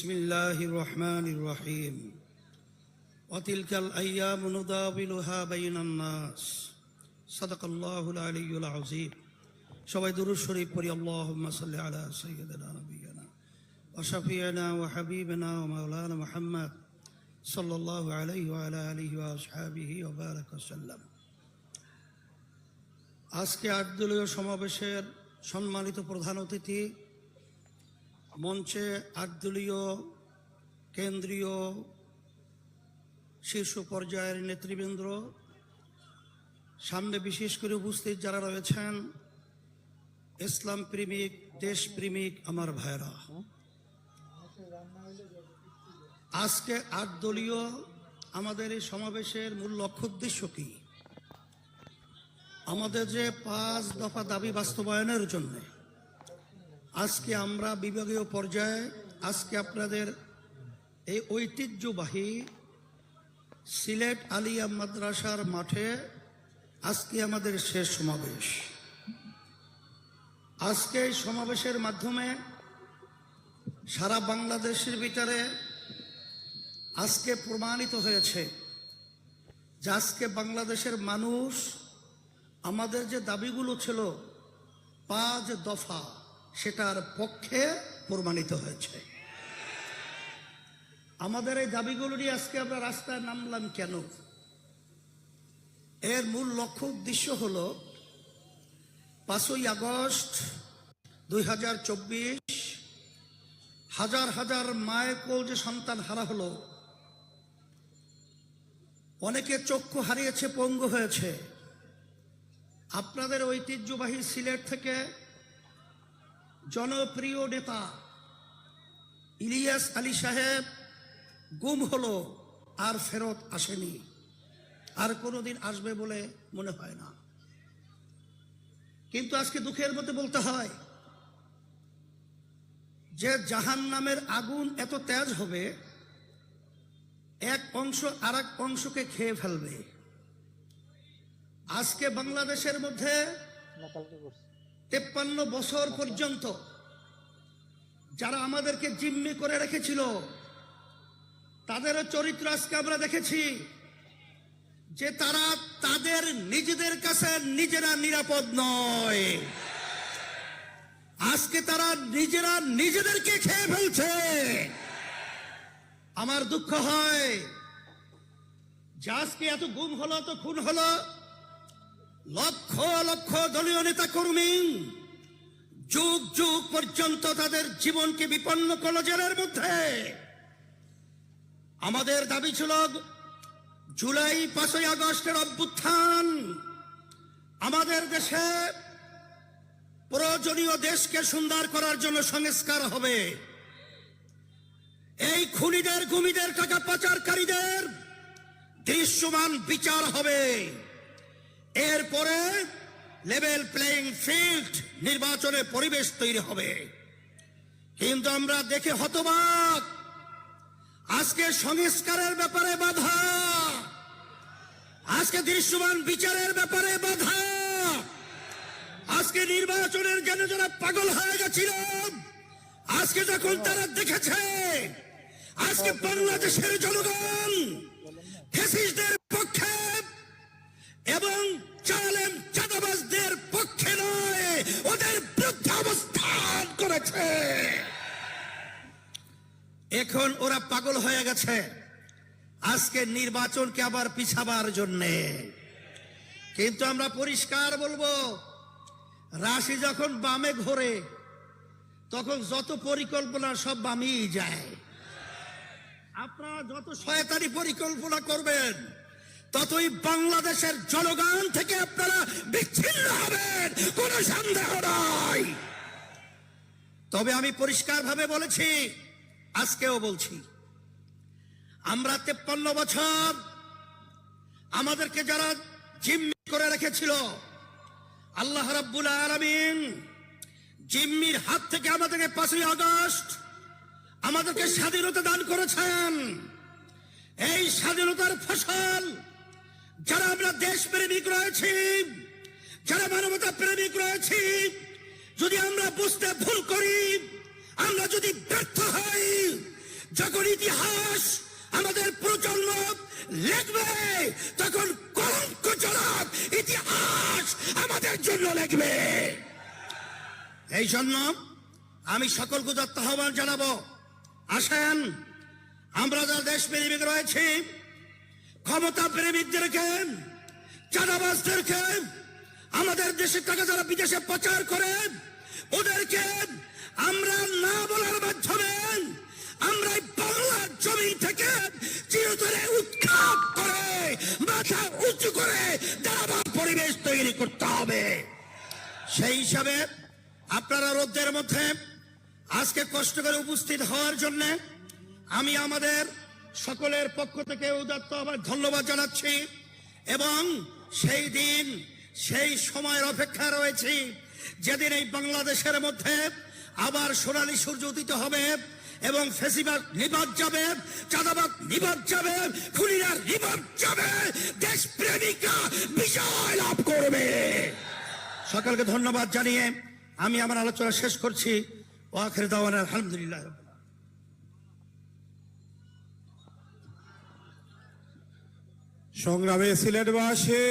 بسم الله الرحمن الرحيم وتلك الأيام نداولها بين الناس صدق الله العلي العظيم সবাই দুরূদ শরীফ পড়ি اللهم صل على سيدنا نبينا وشفيعنا وحبيبنا ومولانا محمد صلى الله عليه وعلى آله وأصحابه وبارك وسلم। আজকে আটদলীয় সমাবেশের সম্মানিত প্রধান অতিথি, মঞ্চে আটদলীয় কেন্দ্রীয় শীর্ষ পর্যায়ের নেতৃবৃন্দ, সামনে বিশেষ করে উপস্থিত যারা রয়েছেন, ইসলাম প্রেমিক, দেশপ্রেমিক আমার ভাইরা, আজকে আটদলীয় আমাদের এই সমাবেশের মূল লক্ষ্য উদ্দেশ্য কি? আমাদের যে 5 দফা দাবি বাস্তবায়নের জন্য আজকে আমরা বিভাগীয় পর্যায়ে আজকে আপনাদের এই ঐতিহ্যবাহী সিলেট আলিয়া মাদ্রাসার মাঠে আজকে আমাদের শেষ সমাবেশ। আজকে এই সমাবেশের মাধ্যমে সারা বাংলাদেশের ভিতরে আজকে প্রমাণিত হয়েছে যে আজকে বাংলাদেশের মানুষ আমাদের যে দাবিগুলো ছিল 5 দফা, সেটার পক্ষে প্রমাণিত হয়েছে। আমাদের এই দাবিগুলো নিয়ে আজকে আমরা রাস্তায় নামলাম কেন? এর মূল লক্ষ্য উদ্দেশ্য হলো 5ই আগস্ট 2024 হাজার হাজার মায়ের কোল যে সন্তান হারা হলো, অনেকে চক্ষু হারিয়েছে, পঙ্গু হয়েছে। আপনাদের ঐতিহ্যবাহী সিলেট থেকে জনপ্রিয় নেতা ইলিয়াস আলী সাহেব গুম হলো, আর ফেরত আসেনি, আর কোনোদিন আসবে বলে মনে হয় না। কিন্তু আজকে দুঃখের মধ্যে বলতে হয় যে জাহান্নামের আগুন এত তেজ হবে, এক অংশ আর এক অংশকে খেয়ে ফেলবে। আজকে বাংলাদেশের মধ্যে 53 বছর পর্যন্ত যারা আমাদেরকে জিম্মি করে রেখেছিল, তাদেরও চরিত্র আজকে আমরা দেখেছি যে তারা তাদের নিজেদের কাছে নিজেরা নিরাপদ নয়। আজকে তারা নিজেরা নিজেদেরকে খেয়ে ফেলছে। আমার দুঃখ হয় যে আজকে এত গুম হলো, তো খুন হলো, লক্ষ লক্ষ দলীয় নেতা কর্মী যুগ যুগ পর্যন্ত তাদের জীবনকে বিপন্ন করল জেলের মধ্যে। আমাদের দাবি ছিল জুলাই 5ই আগস্টের অভ্যুত্থান, আমাদের দেশে প্রয়োজনীয় দেশকে সুন্দর করার জন্য সংস্কার হবে। এই খুনিদের, গুমিদের, টাকা পাচারকারীদের দৃশ্যমান বিচার হবে। এরপরে লেভেল প্লেইং ফিল্ড, নির্বাচনের পরিবেশ তৈরি হবে। কিন্তু আমরা দেখে হতবাক, আজকে সংস্কারের ব্যাপারে বাধা, আজকে দৃশ্যমান বিচারের ব্যাপারে বাধা, আজকে নির্বাচনের জন্য যারা পাগল হয়ে গেছিল, আজকে যখন তারা দেখেছে আজকে বাংলাদেশের জনগণ ফ্যাসিস্টদের পক্ষে এবং জালেম চাঁদাবাজদের পক্ষে নয়, ওদের বিরুদ্ধে অবস্থান করেছে। এখন ওরা পাগল হয়ে গেছে আজকে নির্বাচনকে আবার পিছাবার জন্যে। কিন্তু আমরা পরিষ্কার বলবো, রাশি যখন বামে ঘোরে তখন যত পরিকল্পনা সব বামেই যায়। আপনারা যত শয়তানি পরিকল্পনা করবেন, ততই বাংলাদেশের জনগণ থেকে আপনারা বিচ্ছিন্ন হবেন, কোনো সন্দেহ নাই। তবে আমি পরিষ্কার ভাবে বলেছি, আজকেও বলছি, আমরা 53 বছর আমাদেরকে যারা জিম্মি করে রেখেছিল, আল্লাহ রাব্বুল আলামিন জিম্মির হাত থেকে আমাদেরকে 5ই আগস্ট আমাদেরকে স্বাধীনতা দান করেছেন। এই স্বাধীনতার ফসল যারা আমরা দেশপ্রেমিক রয়েছি, যারা মানবতা প্রেমিক রয়েছি, যদি আমরা বুঝতে ভুল করি, আমরা যদি ব্যর্থ হই, যখন ইতিহাস আমাদের প্রজন্ম লিখবে, তখন কলঙ্কজনক ইতিহাস আমাদের জন্য লিখবে। এই জন্য আমি সকলকে উদাত্ত আহ্বান জানাবো, আসেন আমরা যারা দেশ প্রেমিক রয়েছি, ক্ষমতা প্রেমিকদেরকে, চাঁদাবাজদেরকে, আমাদের দেশের টাকা যারা বিদেশে পাচার করে ওদেরকে আমরা না বলার মাধ্যমে আমরা বাংলার জমি থেকে চিরতরে উৎখাত করে মাথা উঁচু করে দাঁড়াবার পরিবেশ তৈরি করতে হবে। সেই হিসাবে আপনারা রোদ্রের মধ্যে আজকে কষ্ট করে উপস্থিত হওয়ার জন্য আমি আমাদের সকলের পক্ষ থেকে উদাত্ত আবার ধন্যবাদ জানাচ্ছি এবং সেই দিন সেই সময়ের অপেক্ষা রয়েছি যেদিন এই বাংলাদেশের মধ্যে আবার সোনালী সূর্য উদিত হবে এবং ফেসিবাদ নিবাদ যাবে, চাঁদাবাদ নিবাদ যাবে, খুনিরা নিবাদ যাবে, দেশপ্রেমিকরা বিজয় লাভ করবে। সকলকে ধন্যবাদ জানিয়ে আমি আমার আলোচনা শেষ করছি। ওয়াখির দাওয়ানা আলহামদুলিল্লাহ। সংগ্রামে সিলেটবাসী